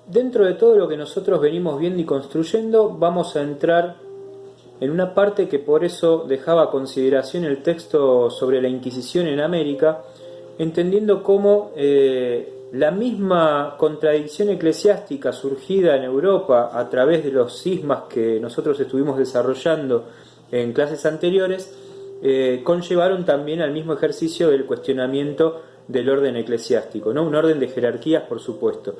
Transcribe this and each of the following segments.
dentro de todo lo que nosotros venimos viendo y construyendo, vamos a entrar en una parte que por eso dejaba a consideración el texto sobre la Inquisición en América, entendiendo cómo la misma contradicción eclesiástica surgida en Europa a través de los cismas que nosotros estuvimos desarrollando en clases anteriores, conllevaron también al mismo ejercicio del cuestionamiento del orden eclesiástico, ¿no? Un orden de jerarquías, por supuesto.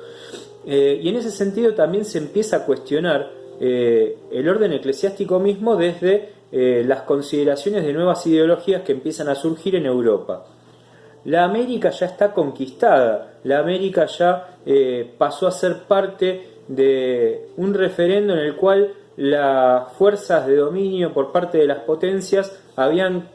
Y en ese sentido también se empieza a cuestionar el orden eclesiástico mismo desde las consideraciones de nuevas ideologías que empiezan a surgir en Europa. La América ya está conquistada, la América ya pasó a ser parte de un referendo en el cual las fuerzas de dominio por parte de las potencias habían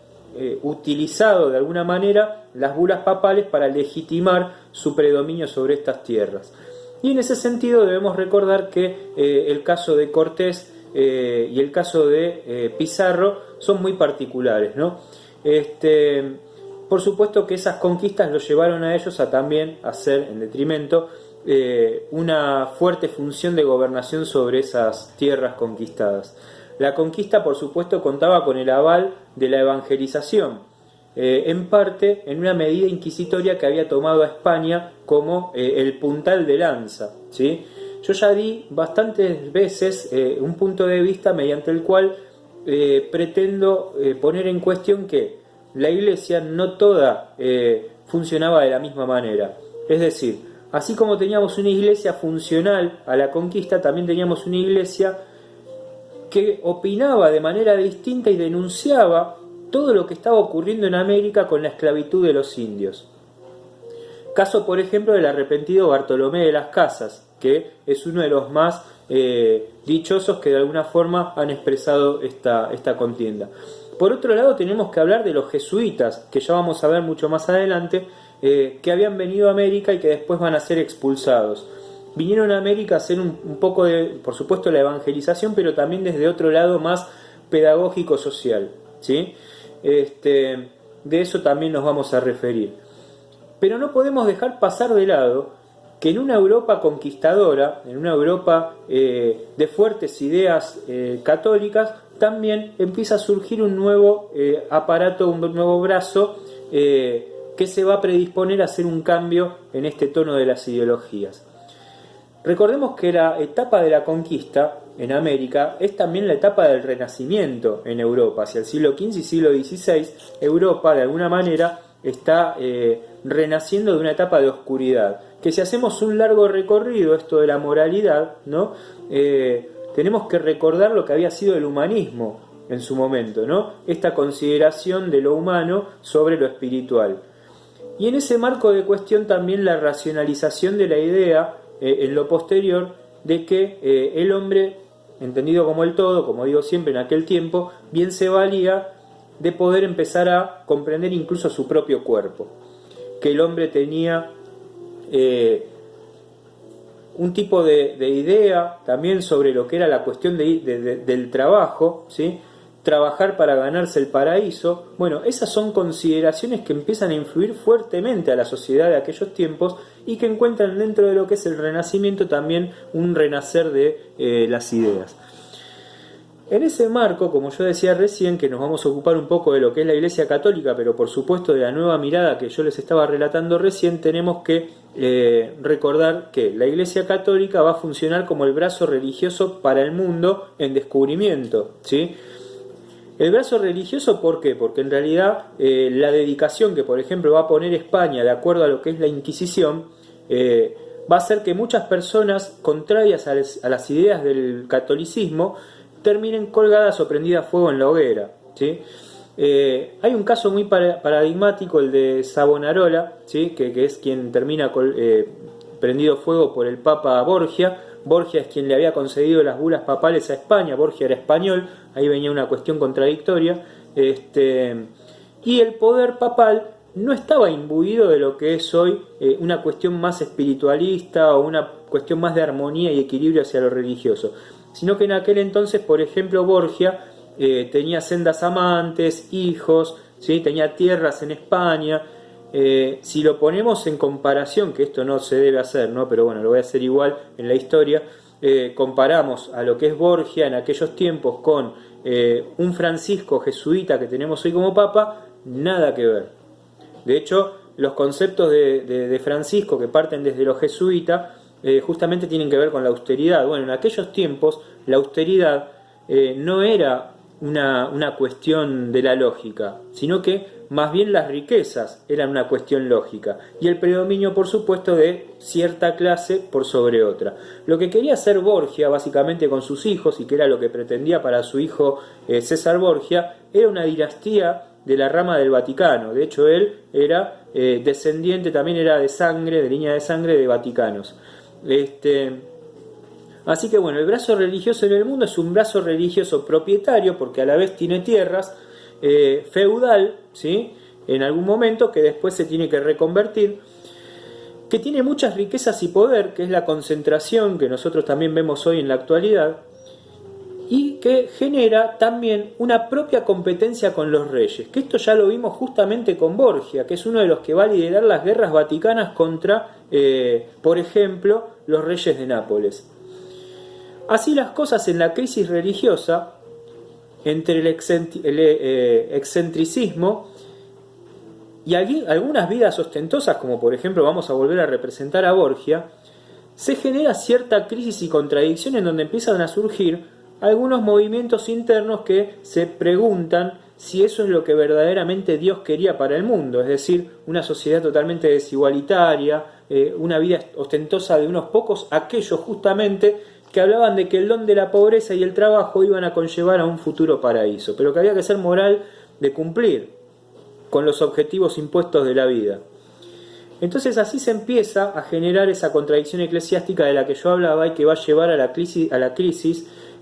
utilizado de alguna manera las bulas papales para legitimar su predominio sobre estas tierras. Y en ese sentido debemos recordar que el caso de Cortés y el caso de Pizarro son muy particulares, ¿no? Por supuesto que esas conquistas los llevaron a ellos a también hacer, en detrimento, una fuerte función de gobernación sobre esas tierras conquistadas. La conquista, por supuesto, contaba con el aval de la evangelización, en parte en una medida inquisitoria que había tomado a España como el puntal de lanza, ¿sí? Yo ya di bastantes veces un punto de vista mediante el cual pretendo poner en cuestión que la Iglesia no toda funcionaba de la misma manera. Es decir, así como teníamos una Iglesia funcional a la conquista, también teníamos una Iglesia que opinaba de manera distinta y denunciaba todo lo que estaba ocurriendo en América con la esclavitud de los indios. Caso, por ejemplo, del arrepentido Bartolomé de las Casas, que es uno de los más dichosos que de alguna forma han expresado esta contienda. Por otro lado, tenemos que hablar de los jesuitas, que ya vamos a ver mucho más adelante, que habían venido a América y que después van a ser expulsados. Vinieron a América a hacer un poco de, por supuesto, la evangelización, pero también desde otro lado más pedagógico-social, ¿sí? De eso también nos vamos a referir. Pero no podemos dejar pasar de lado que en una Europa conquistadora, en una Europa de fuertes ideas católicas, también empieza a surgir un nuevo aparato, un nuevo brazo que se va a predisponer a hacer un cambio en este tono de las ideologías. Recordemos que la etapa de la conquista en América es también la etapa del Renacimiento en Europa. Hacia el siglo XV y siglo XVI, Europa de alguna manera está renaciendo de una etapa de oscuridad. Que si hacemos un largo recorrido, esto de la moralidad, ¿no? Tenemos que recordar lo que había sido el humanismo en su momento, ¿no? Esta consideración de lo humano sobre lo espiritual. Y en ese marco de cuestión también la racionalización de la idea en lo posterior de que el hombre, entendido como el todo, como digo siempre en aquel tiempo, bien se valía de poder empezar a comprender incluso su propio cuerpo, que el hombre tenía un tipo de idea también sobre lo que era la cuestión del trabajo, ¿sí? Trabajar para ganarse el paraíso. Bueno, esas son consideraciones que empiezan a influir fuertemente a la sociedad de aquellos tiempos y que encuentran dentro de lo que es el Renacimiento también un renacer de las ideas. En ese marco, como yo decía recién, que nos vamos a ocupar un poco de lo que es la Iglesia Católica, pero por supuesto de la nueva mirada que yo les estaba relatando recién, tenemos que recordar que la Iglesia Católica va a funcionar como el brazo religioso para el mundo en descubrimiento, ¿sí? El brazo religioso, ¿por qué? Porque en realidad la dedicación que, por ejemplo, va a poner España de acuerdo a lo que es la Inquisición, va a hacer que muchas personas contrarias a las ideas del catolicismo terminen colgadas o prendidas a fuego en la hoguera, ¿sí? Hay un caso muy paradigmático, el de Savonarola, ¿sí? que es quien termina prendido fuego por el Papa Borgia. Borgia es quien le había concedido las bulas papales a España. Borgia era español, ahí venía una cuestión contradictoria, y el poder papal no estaba imbuido de lo que es hoy una cuestión más espiritualista o una cuestión más de armonía y equilibrio hacia lo religioso, sino que en aquel entonces, por ejemplo, Borgia tenía sendas amantes, hijos, ¿sí? Tenía tierras en España, si lo ponemos en comparación, que esto no se debe hacer, ¿no? Pero bueno, lo voy a hacer igual en la historia, comparamos a lo que es Borgia en aquellos tiempos con un Francisco jesuita que tenemos hoy como papa, nada que ver. De hecho, los conceptos de Francisco que parten desde los jesuitas justamente tienen que ver con la austeridad. Bueno, en aquellos tiempos la austeridad no era una cuestión de la lógica, sino que más bien las riquezas eran una cuestión lógica y el predominio, por supuesto, de cierta clase por sobre otra. Lo que quería hacer Borgia básicamente con sus hijos, y que era lo que pretendía para su hijo César Borgia, era una dinastía de la rama del Vaticano. De hecho, él era descendiente, también era de sangre, de línea de sangre de vaticanos. Así que bueno, el brazo religioso en el mundo es un brazo religioso propietario, porque a la vez tiene tierras, feudal, ¿sí? En algún momento, que después se tiene que reconvertir, que tiene muchas riquezas y poder, que es la concentración que nosotros también vemos hoy en la actualidad, y que genera también una propia competencia con los reyes, que esto ya lo vimos justamente con Borgia, que es uno de los que va a liderar las guerras vaticanas contra, por ejemplo, los reyes de Nápoles. Así las cosas en la crisis religiosa, entre el excentricismo y algunas vidas ostentosas, como por ejemplo vamos a volver a representar a Borgia, se genera cierta crisis y contradicción en donde empiezan a surgir algunos movimientos internos que se preguntan si eso es lo que verdaderamente Dios quería para el mundo, es decir, una sociedad totalmente desigualitaria, una vida ostentosa de unos pocos, aquellos justamente que hablaban de que el don de la pobreza y el trabajo iban a conllevar a un futuro paraíso, pero que había que ser moral de cumplir con los objetivos impuestos de la vida. Entonces así se empieza a generar esa contradicción eclesiástica de la que yo hablaba y que va a llevar a la crisis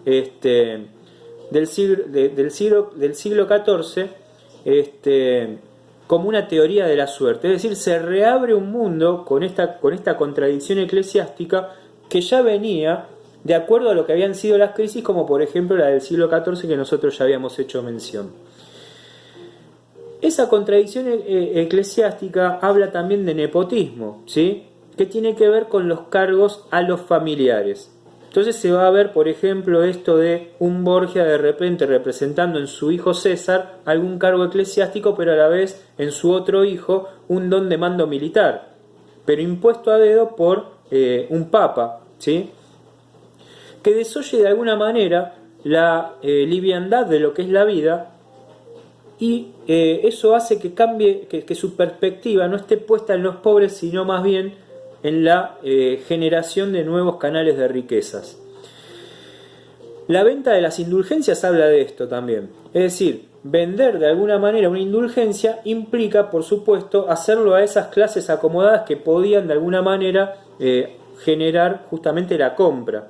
del siglo XIV como una teoría de la suerte. Es decir, se reabre un mundo con esta contradicción eclesiástica que ya venía de acuerdo a lo que habían sido las crisis, como por ejemplo la del siglo XIV que nosotros ya habíamos hecho mención. Esa contradicción eclesiástica habla también de nepotismo, ¿sí? Que tiene que ver con los cargos a los familiares. Entonces se va a ver, por ejemplo, esto de un Borgia de repente representando en su hijo César algún cargo eclesiástico, pero a la vez en su otro hijo un don de mando militar, pero impuesto a dedo por un papa, ¿sí? Que desoye de alguna manera la liviandad de lo que es la vida, y eso hace que cambie, que su perspectiva no esté puesta en los pobres, sino más bien en la generación de nuevos canales de riquezas. La venta de las indulgencias habla de esto también. Es decir, vender de alguna manera una indulgencia implica, por supuesto, hacerlo a esas clases acomodadas que podían de alguna manera generar justamente la compra.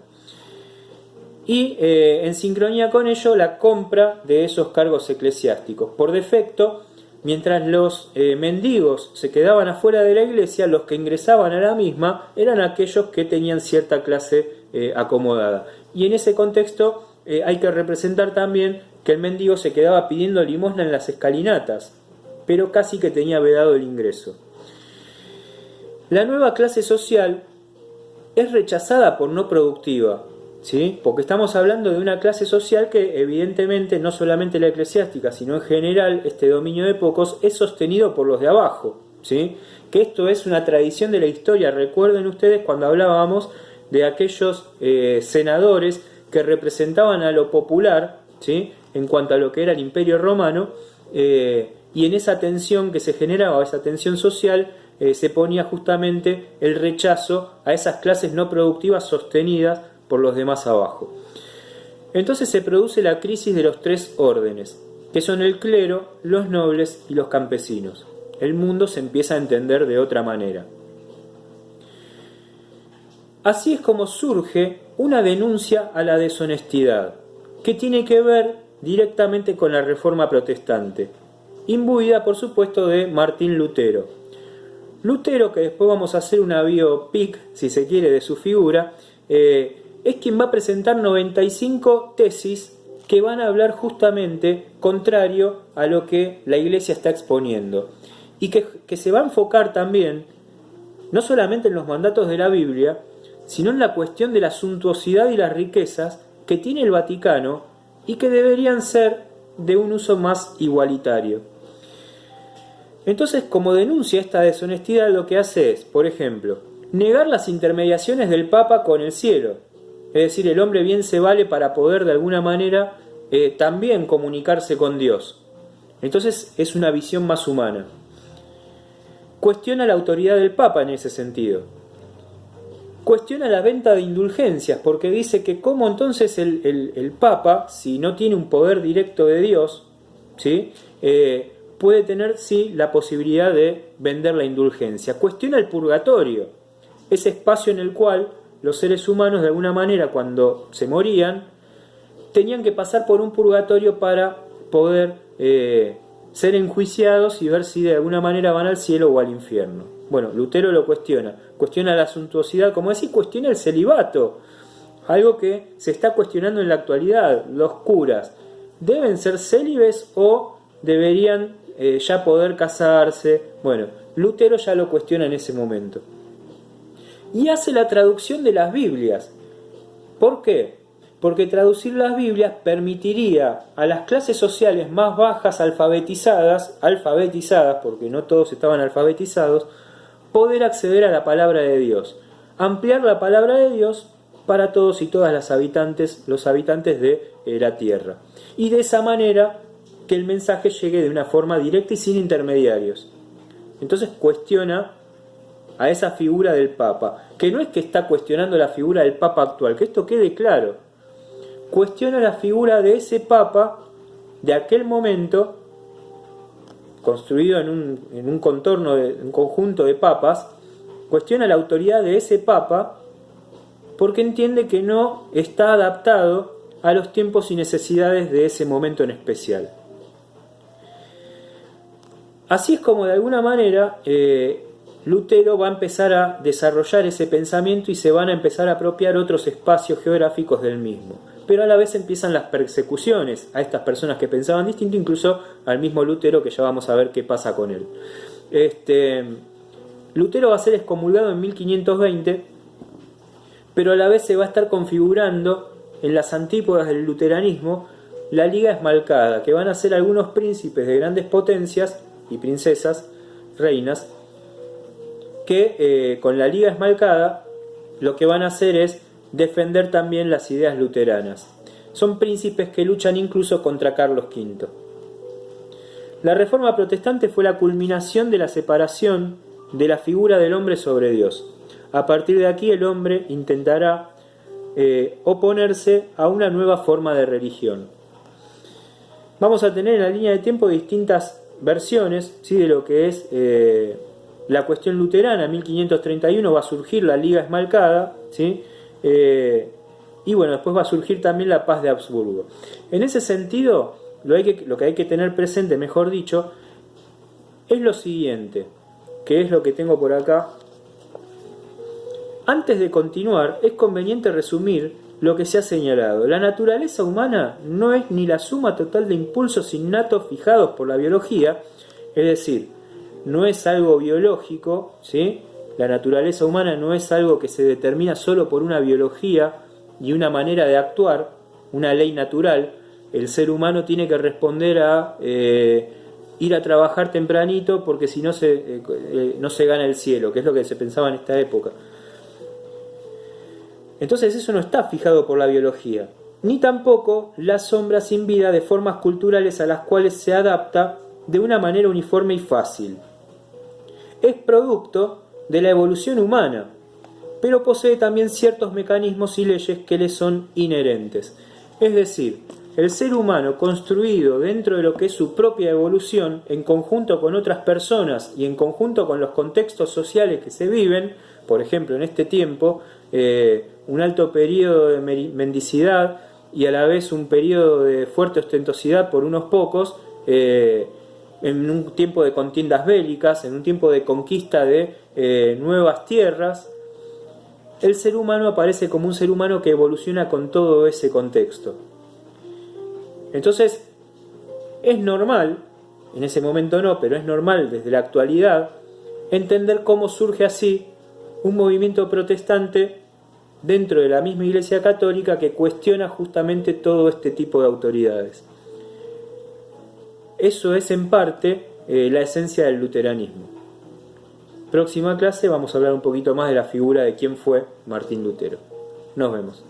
Y en sincronía con ello, la compra de esos cargos eclesiásticos. Por defecto, mientras los mendigos se quedaban afuera de la iglesia, los que ingresaban a la misma eran aquellos que tenían cierta clase acomodada. Y en ese contexto hay que representar también que el mendigo se quedaba pidiendo limosna en las escalinatas, pero casi que tenía vedado el ingreso. La nueva clase social es rechazada por no productiva, ¿sí? Porque estamos hablando de una clase social que evidentemente no solamente la eclesiástica, sino en general este dominio de pocos es sostenido por los de abajo, ¿sí? Que esto es una tradición de la historia. Recuerden ustedes cuando hablábamos de aquellos senadores que representaban a lo popular, ¿sí? En cuanto a lo que era el Imperio Romano, y en esa tensión que se generaba, esa tensión social, se ponía justamente el rechazo a esas clases no productivas sostenidas por los demás abajo. Entonces se produce la crisis de los tres órdenes, que son el clero, los nobles y los campesinos. El mundo se empieza a entender de otra manera. Así es como surge una denuncia a la deshonestidad, que tiene que ver directamente con la Reforma Protestante, imbuida por supuesto de Martín Lutero. Lutero, que después vamos a hacer una biopic, si se quiere, de su figura, es quien va a presentar 95 tesis que van a hablar justamente contrario a lo que la Iglesia está exponiendo. y que se va a enfocar también no solamente en los mandatos de la Biblia, sino en la cuestión de la suntuosidad y las riquezas que tiene el Vaticano y que deberían ser de un uso más igualitario. Entonces, como denuncia esta deshonestidad, lo que hace es, por ejemplo, negar las intermediaciones del Papa con el cielo. Es decir, el hombre bien se vale para poder de alguna manera también comunicarse con Dios. Entonces es una visión más humana. Cuestiona la autoridad del Papa en ese sentido. Cuestiona la venta de indulgencias, porque dice que cómo entonces el Papa, si no tiene un poder directo de Dios, ¿sí? Puede tener sí la posibilidad de vender la indulgencia. Cuestiona el purgatorio, ese espacio en el cual los seres humanos de alguna manera cuando se morían tenían que pasar por un purgatorio para poder ser enjuiciados y ver si de alguna manera van al cielo o al infierno. Bueno, Lutero lo cuestiona la suntuosidad, como decir, cuestiona el celibato, algo que se está cuestionando en la actualidad. Los curas, ¿deben ser célibes o deberían ya poder casarse? Bueno, Lutero ya lo cuestiona en ese momento. Y hace la traducción de las Biblias. ¿Por qué? Porque traducir las Biblias permitiría a las clases sociales más bajas alfabetizadas, porque no todos estaban alfabetizados, poder acceder a la palabra de Dios, ampliar la palabra de Dios para todos y todas los habitantes de la tierra. Y de esa manera que el mensaje llegue de una forma directa y sin intermediarios. Entonces cuestiona a esa figura del Papa, que no es que está cuestionando la figura del Papa actual, que esto quede claro. Cuestiona la figura de ese Papa de aquel momento, construido en un contorno, un conjunto de papas, cuestiona la autoridad de ese Papa porque entiende que no está adaptado a los tiempos y necesidades de ese momento en especial. Así es como de alguna manera Lutero va a empezar a desarrollar ese pensamiento y se van a empezar a apropiar otros espacios geográficos del mismo. Pero a la vez empiezan las persecuciones a estas personas que pensaban distinto, incluso al mismo Lutero, que ya vamos a ver qué pasa con él. Lutero va a ser excomulgado en 1520, pero a la vez se va a estar configurando en las antípodas del luteranismo la Liga Esmalcada, que van a ser algunos príncipes de grandes potencias y princesas, reinas, que con la Liga Esmalcada lo que van a hacer es defender también las ideas luteranas. Son príncipes que luchan incluso contra Carlos V. La Reforma Protestante fue la culminación de la separación de la figura del hombre sobre Dios. A partir de aquí el hombre intentará oponerse a una nueva forma de religión. Vamos a tener en la línea de tiempo distintas versiones, ¿sí?, de lo que es la cuestión luterana. En 1531 va a surgir la Liga Esmalcada, ¿sí? Y bueno, después va a surgir también la Paz de Habsburgo. En ese sentido, lo que hay que tener presente, mejor dicho, es lo siguiente, que es lo que tengo por acá. Antes de continuar, es conveniente resumir lo que se ha señalado. La naturaleza humana no es ni la suma total de impulsos innatos fijados por la biología, es decir, no es algo biológico, ¿sí? La naturaleza humana no es algo que se determina solo por una biología y una manera de actuar, una ley natural. El ser humano tiene que responder a ir a trabajar tempranito porque si no no se gana el cielo, que es lo que se pensaba en esta época. Entonces eso no está fijado por la biología, ni tampoco la sombra sin vida de formas culturales a las cuales se adapta de una manera uniforme y fácil. Es producto de la evolución humana, pero posee también ciertos mecanismos y leyes que le son inherentes. Es decir, el ser humano construido dentro de lo que es su propia evolución, en conjunto con otras personas y en conjunto con los contextos sociales que se viven, por ejemplo en este tiempo, un alto periodo de mendicidad y a la vez un periodo de fuerte ostentosidad por unos pocos, en un tiempo de contiendas bélicas, en un tiempo de conquista de nuevas tierras, el ser humano aparece como un ser humano que evoluciona con todo ese contexto. Entonces, es normal en ese momento no, pero es normal desde la actualidad, entender cómo surge así un movimiento protestante dentro de la misma Iglesia Católica que cuestiona justamente todo este tipo de autoridades. Eso es en parte la esencia del luteranismo. Próxima clase vamos a hablar un poquito más de la figura de quién fue Martín Lutero. Nos vemos.